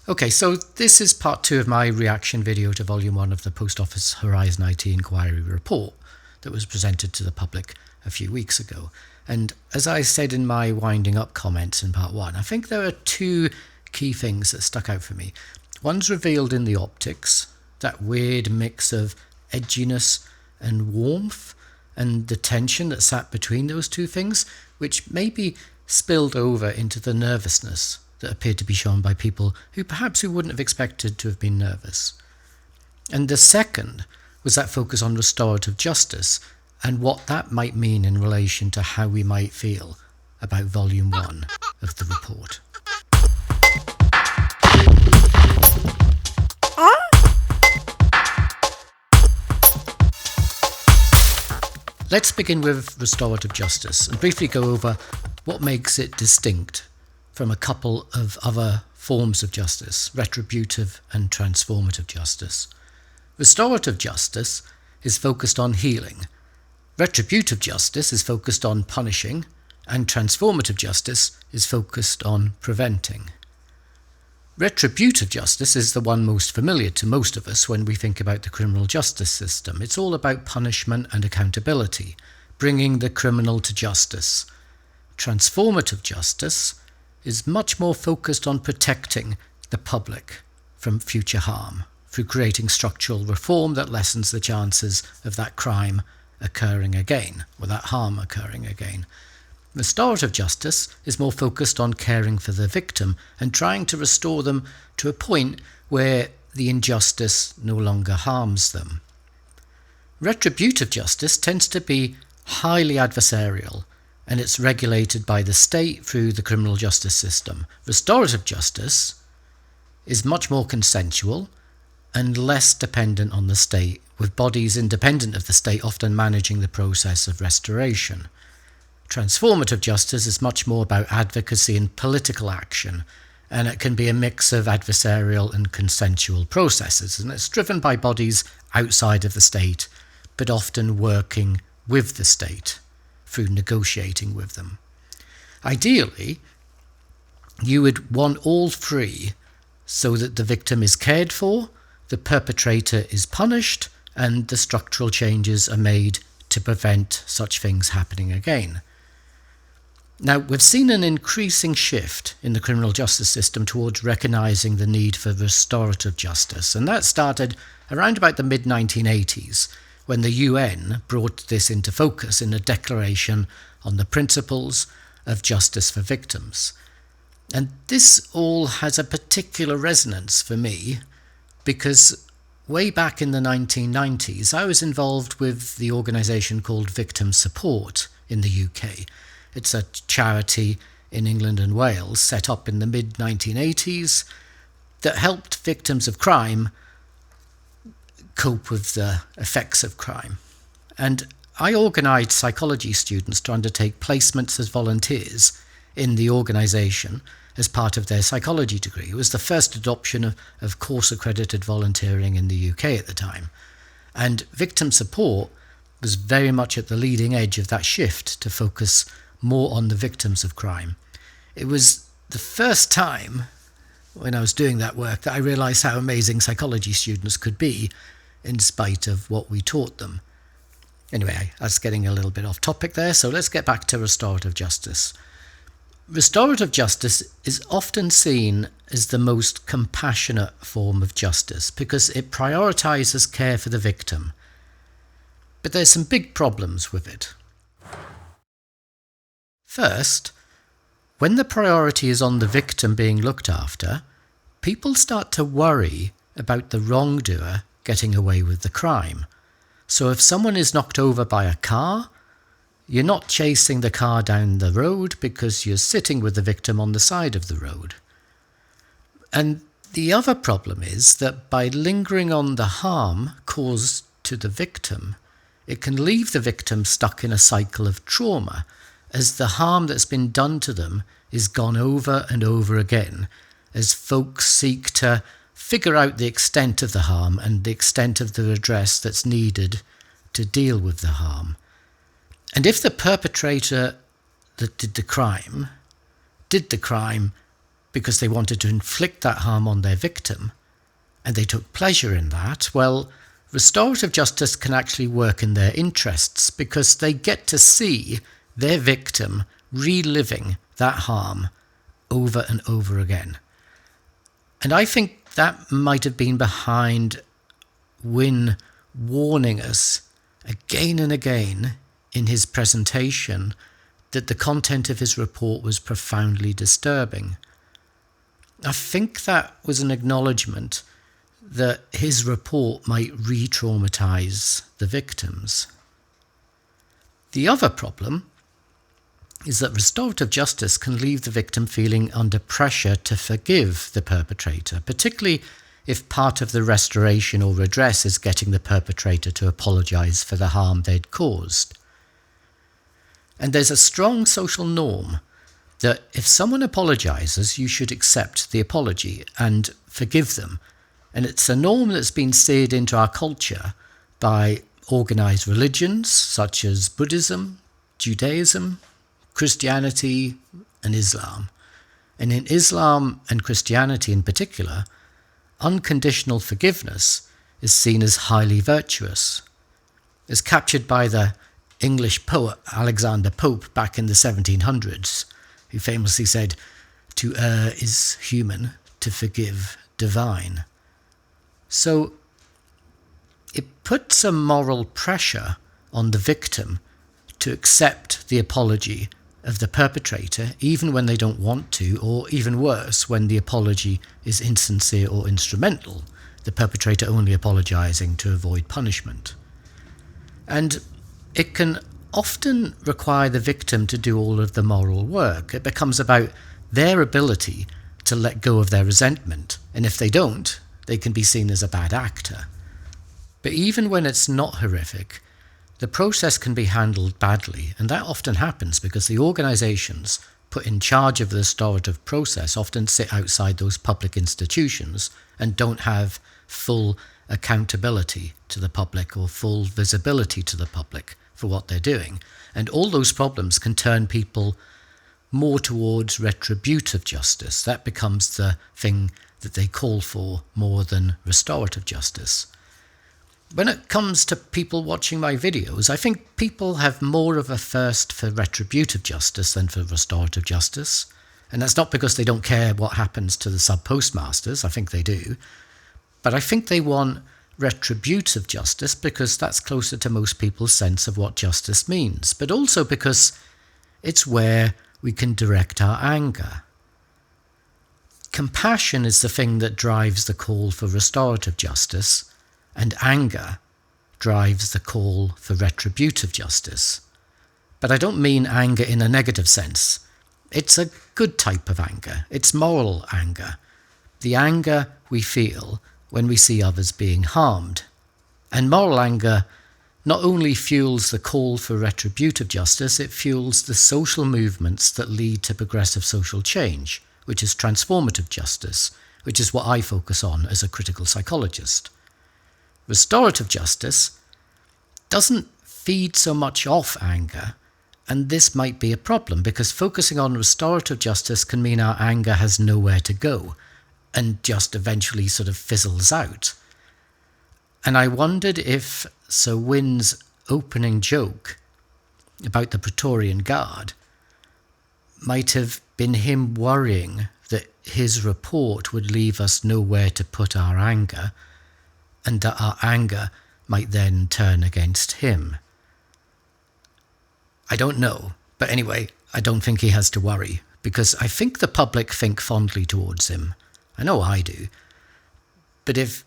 Okay, so this is part 2 of my reaction video to Volume 1 of the Post Office Horizon IT Inquiry Report that was presented to the public a few weeks ago. And as I said in my winding up comments in part 1, I think there are 2 key things that stuck out for me. One's revealed in the optics, that weird mix of edginess and warmth, and the tension that sat between those 2 things, which maybe spilled over into the nervousness that appeared to be shown by people who wouldn't have expected to have been nervous. And the second was that focus on restorative justice and what that might mean in relation to how we might feel about Volume 1 of the report. Let's begin with restorative justice and briefly go over what makes it distinct from a couple of other forms of justice, retributive and transformative justice. Restorative justice is focused on healing, retributive justice is focused on punishing, and transformative justice is focused on preventing. Retributive justice is the one most familiar to most of us when we think about the criminal justice system. It's all about punishment and accountability, bringing the criminal to justice. Transformative justice is much more focused on protecting the public from future harm through creating structural reform that lessens the chances of that crime occurring again, or that harm occurring again. Restorative justice is more focused on caring for the victim and trying to restore them to a point where the injustice no longer harms them. Retributive justice tends to be highly adversarial, and it's regulated by the state through the criminal justice system. Restorative justice is much more consensual and less dependent on the state, with bodies independent of the state often managing the process of restoration. Transformative justice is much more about advocacy and political action, and it can be a mix of adversarial and consensual processes, and it's driven by bodies outside of the state, but often working with the state through negotiating with them. Ideally, you would want all 3 so that the victim is cared for, the perpetrator is punished, and the structural changes are made to prevent such things happening again. Now, we've seen an increasing shift in the criminal justice system towards recognising the need for restorative justice, and that started around about the mid-1980s, when the UN brought this into focus in a declaration on the principles of justice for victims. And this all has a particular resonance for me, because way back in the 1990s, I was involved with the organisation called Victim Support in the UK. It's a charity in England and Wales set up in the mid-1980s that helped victims of crime cope with the effects of crime. And I organised psychology students to undertake placements as volunteers in the organisation as part of their psychology degree. It was the first adoption of course-accredited volunteering in the UK at the time. And Victim Support was very much at the leading edge of that shift to focus more on the victims of crime. It was the first time when I was doing that work that I realised how amazing psychology students could be in spite of what we taught them. Anyway, I was getting a little bit off topic there, so let's get back to restorative justice. Restorative justice is often seen as the most compassionate form of justice because it prioritises care for the victim. But there's some big problems with it. First, when the priority is on the victim being looked after, people start to worry about the wrongdoer getting away with the crime. So if someone is knocked over by a car, you're not chasing the car down the road because you're sitting with the victim on the side of the road. And the other problem is that by lingering on the harm caused to the victim, it can leave the victim stuck in a cycle of trauma, as the harm that's been done to them is gone over and over again, as folks seek to figure out the extent of the harm and the extent of the redress that's needed to deal with the harm. And if the perpetrator that did the crime because they wanted to inflict that harm on their victim, and they took pleasure in that, well, restorative justice can actually work in their interests because they get to see their victim reliving that harm over and over again. And I think that might have been behind Wynne warning us again and again in his presentation that the content of his report was profoundly disturbing. I think that was an acknowledgement that his report might re-traumatize the victims. The other problem is that restorative justice can leave the victim feeling under pressure to forgive the perpetrator, particularly if part of the restoration or redress is getting the perpetrator to apologise for the harm they'd caused. And there's a strong social norm that if someone apologises, you should accept the apology and forgive them. And it's a norm that's been seared into our culture by organised religions such as Buddhism, Judaism, Christianity and Islam. And in Islam and Christianity in particular, unconditional forgiveness is seen as highly virtuous. As captured by the English poet Alexander Pope back in the 1700s, who famously said, "To err is human, to forgive divine." So it puts a moral pressure on the victim to accept the apology of the perpetrator, even when they don't want to, or even worse, when the apology is insincere or instrumental, the perpetrator only apologising to avoid punishment. And it can often require the victim to do all of the moral work. It becomes about their ability to let go of their resentment, and if they don't, they can be seen as a bad actor. But even when it's not horrific, the process can be handled badly, and that often happens because the organisations put in charge of the restorative process often sit outside those public institutions and don't have full accountability to the public or full visibility to the public for what they're doing. And all those problems can turn people more towards retributive justice. That becomes the thing that they call for more than restorative justice. When it comes to people watching my videos, I think people have more of a thirst for retributive justice than for restorative justice. And that's not because they don't care what happens to the sub-postmasters, I think they do. But I think they want retributive justice because that's closer to most people's sense of what justice means, but also because it's where we can direct our anger. Compassion is the thing that drives the call for restorative justice, and anger drives the call for retributive justice. But I don't mean anger in a negative sense. It's a good type of anger. It's moral anger. The anger we feel when we see others being harmed. And moral anger not only fuels the call for retributive justice, it fuels the social movements that lead to progressive social change, which is transformative justice, which is what I focus on as a critical psychologist. Restorative justice doesn't feed so much off anger, and this might be a problem because focusing on restorative justice can mean our anger has nowhere to go and just eventually sort of fizzles out. And I wondered if Sir Wynne's opening joke about the Praetorian Guard might have been him worrying that his report would leave us nowhere to put our anger, and that our anger might then turn against him. I don't know, but anyway, I don't think he has to worry, because I think the public think fondly towards him. I know I do. But if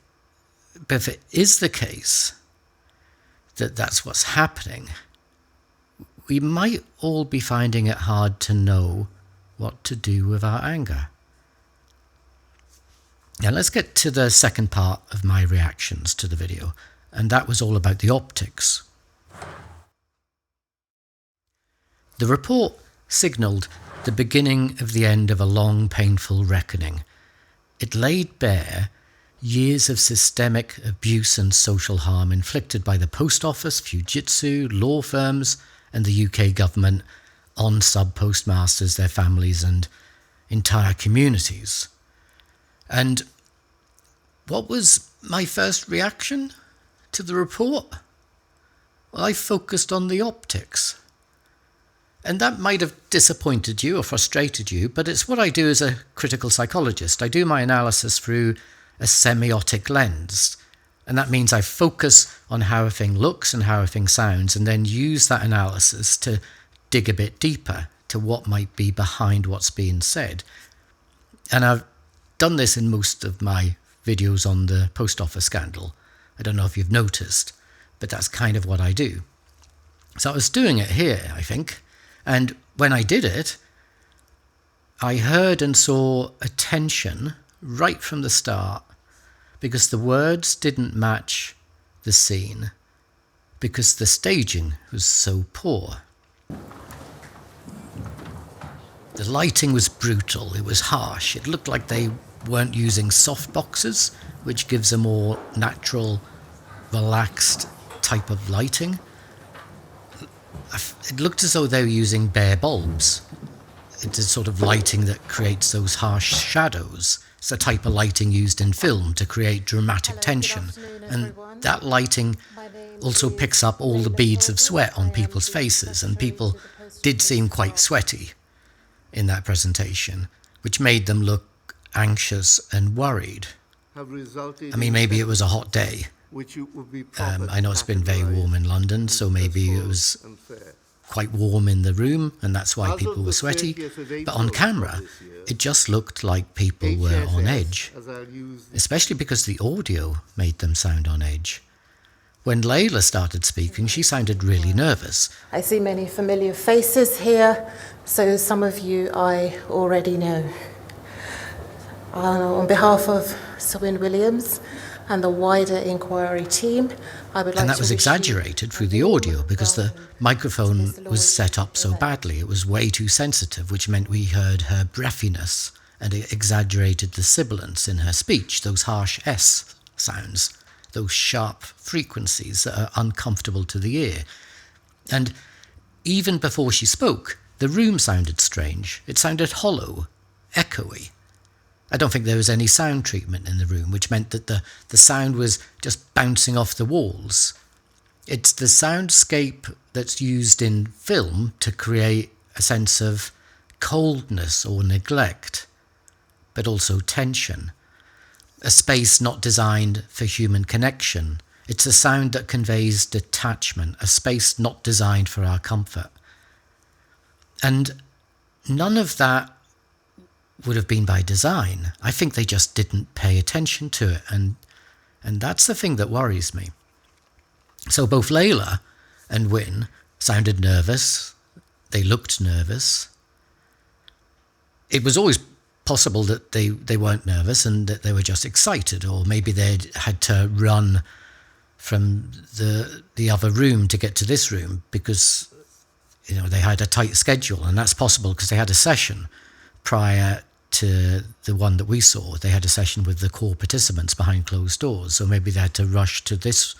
it is the case that that's what's happening, we might all be finding it hard to know what to do with our anger. Now let's get to the second part of my reactions to the video, and that was all about the optics. The report signalled the beginning of the end of a long, painful reckoning. It laid bare years of systemic abuse and social harm inflicted by the Post Office, Fujitsu, law firms and the UK government on sub-postmasters, their families and entire communities. And what was my first reaction to the report? Well, I focused on the optics. And that might have disappointed you or frustrated you, but it's what I do as a critical psychologist. I do my analysis through a semiotic lens. And that means I focus on how a thing looks and how a thing sounds, and then use that analysis to dig a bit deeper to what might be behind what's being said. And I've done this in most of my videos on the post office scandal. I don't know if you've noticed, but that's kind of what I do. So I was doing it here, I think. And when I did it, I heard and saw a tension right from the start, because the words didn't match the scene, because the staging was so poor. The lighting was brutal, it was harsh, it looked like they weren't using soft boxes, which gives a more natural, relaxed type of lighting. It looked as though they were using bare bulbs. It's a sort of lighting that creates those harsh shadows. It's the type of lighting used in film to create dramatic tension. And that lighting also picks up all the beads of sweat on people's faces, and people did seem quite sweaty in that presentation, which made them look anxious and worried. I mean, maybe it was a hot day. I know it's been very warm in London, so maybe it was quite warm in the room, and that's why people were sweaty. But on camera, it just looked like people were on edge, especially because the audio made them sound on edge. When Layla started speaking, she sounded really nervous. I see many familiar faces here, so some of you I already know. On behalf of Sir Win Williams and the wider inquiry team, I would like to... And that was exaggerated through the audio because the microphone was set up so badly. It was way too sensitive, which meant we heard her breathiness, and it exaggerated the sibilance in her speech, those harsh S sounds, those sharp frequencies that are uncomfortable to the ear. And even before she spoke, the room sounded strange. It sounded hollow, echoey. I don't think there was any sound treatment in the room, which meant that the sound was just bouncing off the walls. It's the soundscape that's used in film to create a sense of coldness or neglect, but also tension. A space not designed for human connection. It's a sound that conveys detachment, a space not designed for our comfort. And none of that would have been by design. I think they just didn't pay attention to it, and that's the thing that worries me. So both Layla and Win sounded nervous. They looked nervous. It was always possible that they weren't nervous and that they were just excited, or maybe they'd had to run from the other room to get to this room because they had a tight schedule, and that's possible because they had a session prior to the one that we saw. They had a session with the core participants behind closed doors, so maybe they had to rush to this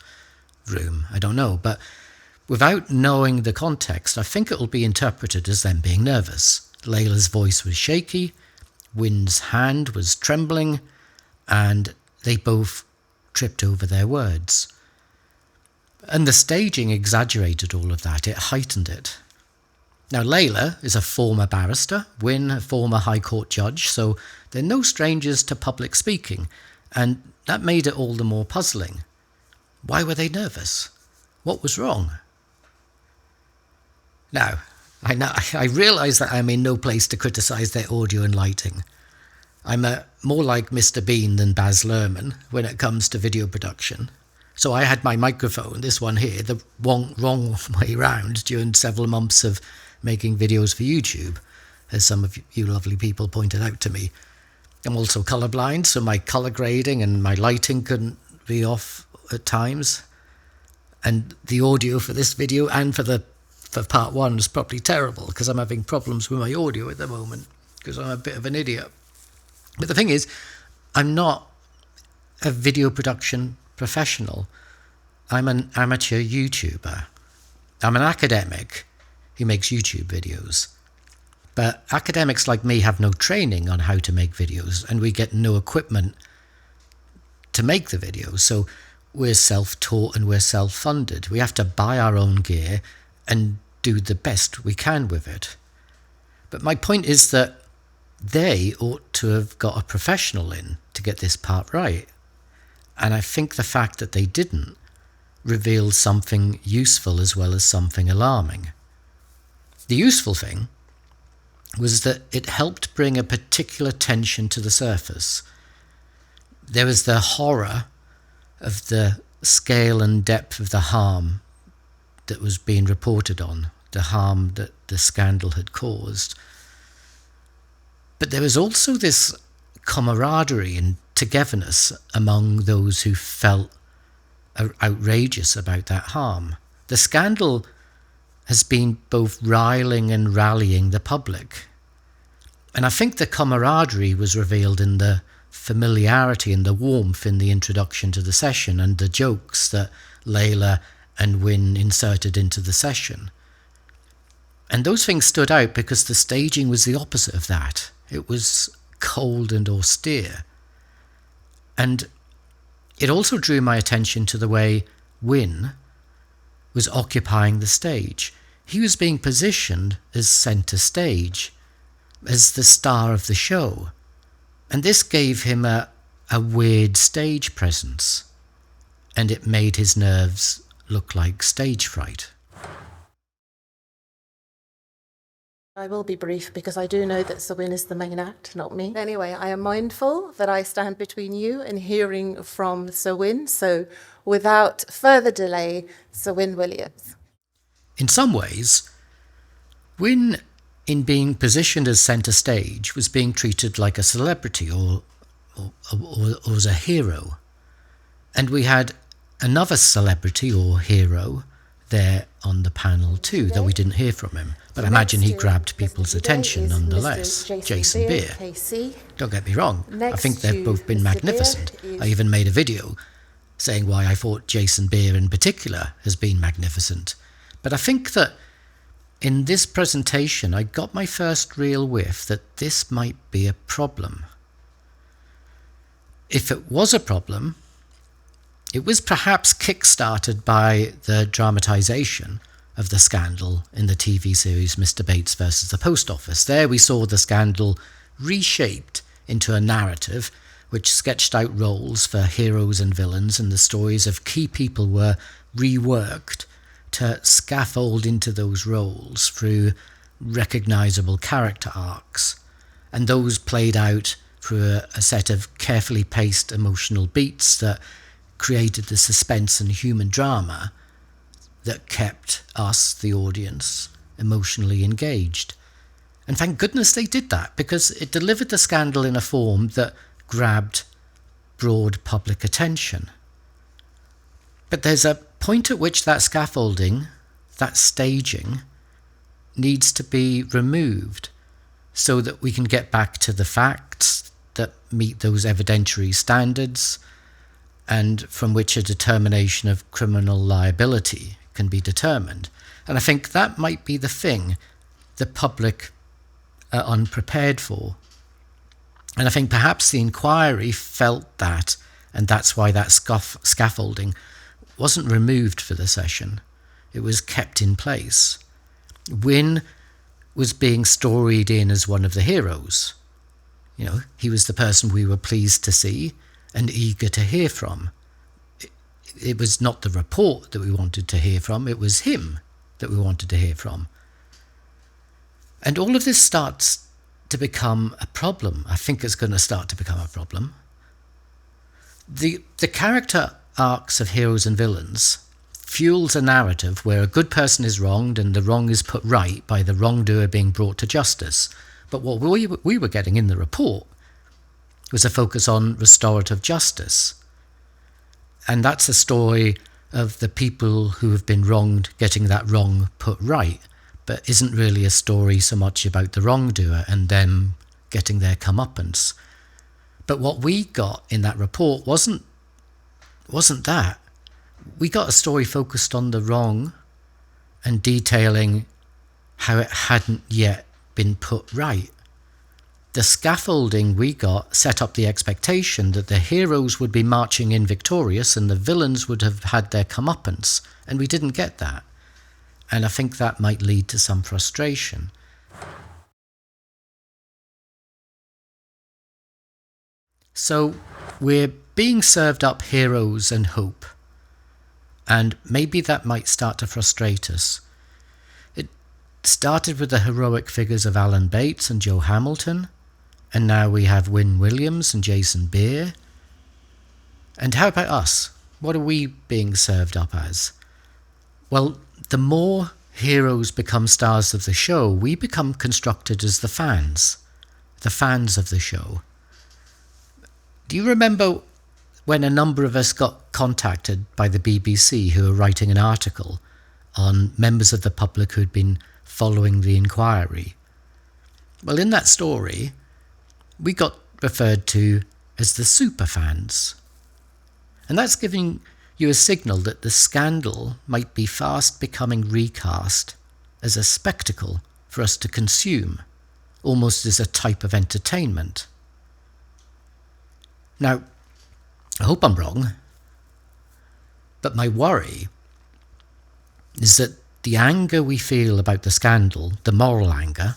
room. I don't know, but without knowing the context, I think it will be interpreted as them being nervous. Layla's voice was shaky, Win's hand was trembling, and they both tripped over their words. And the staging exaggerated all of that. It heightened it. Now, Layla is a former barrister, Win a former High Court judge, so they're no strangers to public speaking, and that made it all the more puzzling. Why were they nervous? What was wrong? Now, I realise that I'm in no place to criticise their audio and lighting. I'm more like Mr. Bean than Baz Luhrmann when it comes to video production. So I had my microphone, this one here, the wrong way round during several months of making videos for YouTube, as some of you lovely people pointed out to me. I'm also colourblind, so my colour grading and my lighting couldn't be off at times. And the audio for this video and for part one is probably terrible because I'm having problems with my audio at the moment because I'm a bit of an idiot. But the thing is, I'm not a video production professional. I'm an amateur YouTuber. I'm an academic who makes YouTube videos. But academics like me have no training on how to make videos, and we get no equipment to make the videos. So we're self-taught and we're self-funded. We have to buy our own gear and do the best we can with it. But my point is that they ought to have got a professional in to get this part right. And I think the fact that they didn't revealed something useful as well as something alarming. The useful thing was that it helped bring a particular tension to the surface. There was the horror of the scale and depth of the harm that was being reported on, the harm that the scandal had caused. But there was also this camaraderie and togetherness among those who felt outrageous about that harm. The scandal has been both riling and rallying the public. And I think the camaraderie was revealed in the familiarity and the warmth in the introduction to the session and the jokes that Layla and Wynne inserted into the session. And those things stood out because the staging was the opposite of that. It was cold and austere. And it also drew my attention to the way Wynne was occupying the stage. He was being positioned as centre stage, as the star of the show. And this gave him a weird stage presence, and it made his nerves look like stage fright. I will be brief because I do know that Sir Wynne is the main act, not me. Anyway, I am mindful that I stand between you and hearing from Sir Wynne, so without further delay, Sir Wynne Williams. In some ways, Wynne, in being positioned as centre stage, was being treated like a celebrity or as a hero. And we had another celebrity or hero there on the panel too, though we didn't hear from him. But I imagine he grabbed people's attention nonetheless. Jason Beer. Don't get me wrong, I think they've both been magnificent. I even made a video saying why I thought Jason Beer in particular has been magnificent. But I think that in this presentation I got my first real whiff that this might be a problem. If it was a problem, it was perhaps kick-started by the dramatisation of the scandal in the TV series Mr. Bates versus the Post Office. There we saw the scandal reshaped into a narrative which sketched out roles for heroes and villains, and the stories of key people were reworked to scaffold into those roles through recognisable character arcs, and those played out through a set of carefully paced emotional beats that created the suspense and human drama that kept us, the audience, emotionally engaged. And thank goodness they did that, because it delivered the scandal in a form that grabbed broad public attention. But there's a point at which that scaffolding, that staging, needs to be removed so that we can get back to the facts that meet those evidentiary standards and from which a determination of criminal liability can be determined. And I think that might be the thing the public are unprepared for. And I think perhaps the inquiry felt that, and that's why that scaffolding wasn't removed for the session. It was kept in place. Wynne was being storied in as one of the heroes. You know, he was the person we were pleased to see and eager to hear from. It was not the report that we wanted to hear from, it was him that we wanted to hear from. And all of this starts to become a problem. I think it's going to start to become a problem. The character arcs of heroes and villains fuels a narrative where a good person is wronged and the wrong is put right by the wrongdoer being brought to justice. But what we were getting in the report was a focus on restorative justice. And that's a story of the people who have been wronged getting that wrong put right, but isn't really a story so much about the wrongdoer and them getting their comeuppance. But what we got in that report wasn't that. We got a story focused on the wrong and detailing how it hadn't yet been put right. The scaffolding we got set up the expectation that the heroes would be marching in victorious and the villains would have had their comeuppance, and we didn't get that. And I think that might lead to some frustration. So we're being served up heroes and hope, and maybe that might start to frustrate us. It started with the heroic figures of Alan Bates and Joe Hamilton, and now we have Wynne Williams and Jason Beer. And how about us? What are we being served up as? Well, the more heroes become stars of the show, we become constructed as the fans of the show. Do you remember when a number of us got contacted by the BBC who were writing an article on members of the public who'd been following the inquiry? Well, in that story, we got referred to as the superfans. And that's giving you a signal that the scandal might be fast becoming recast as a spectacle for us to consume, almost as a type of entertainment. Now, I hope I'm wrong, but my worry is that the anger we feel about the scandal, the moral anger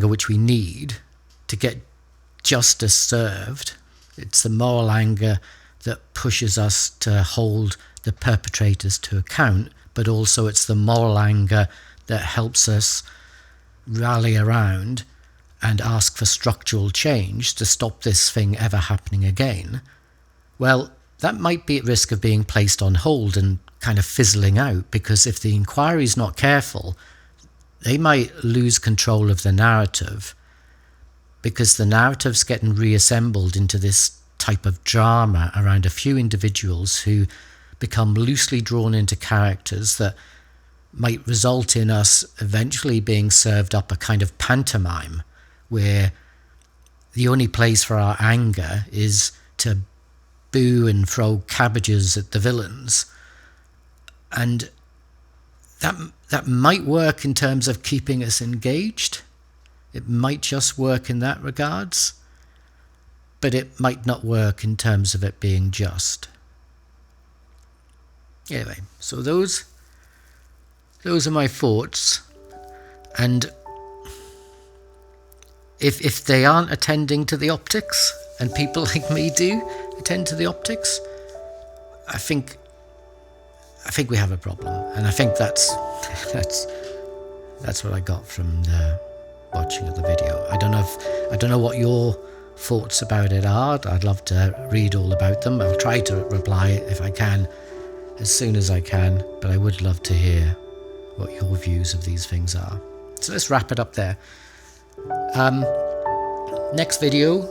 which we need to get justice served, it's the moral anger that pushes us to hold the perpetrators to account, but also it's the moral anger that helps us rally around and ask for structural change to stop this thing ever happening again. Well, that might be at risk of being placed on hold and kind of fizzling out, because if the inquiry's not careful, they might lose control of the narrative, because the narrative's getting reassembled into this type of drama around a few individuals who become loosely drawn into characters that might result in us eventually being served up a kind of pantomime where the only place for our anger is to boo and throw cabbages at the villains. And that might work in terms of keeping us engaged. It might just work in that regards, but it might not work in terms of it being just. Anyway, so those are my thoughts, and if they aren't attending to the optics, and people like me do attend to the optics, I think we have a problem, and I think that's what I got from the watching of the video. I don't know what your thoughts about it are. I'd love to read all about them. I'll try to reply if I can as soon as I can, but I would love to hear what your views of these things are. So let's wrap it up there. Next video,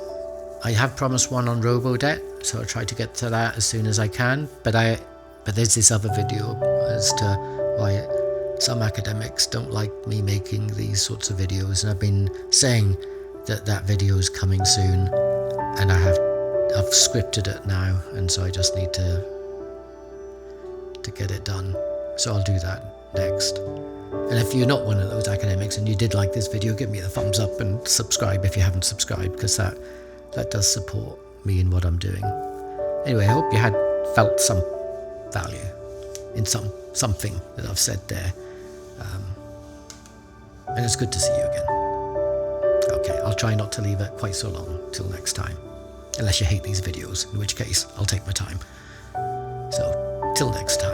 I have promised one on robo-debt, so I'll try to get to that as soon as I can, but there's this other video as to why some academics don't like me making these sorts of videos, and I've been saying that video is coming soon, and I've scripted it now, and so I just need to get it done. So I'll do that next. And if you're not one of those academics and you did like this video, give me the thumbs up and subscribe if you haven't subscribed, because that does support me in what I'm doing. Anyway, I hope you had felt some value in something that I've said there. And it's good to see you again. Okay, I'll try not to leave it quite so long till next time. Unless you hate these videos, in which case I'll take my time. So, till next time.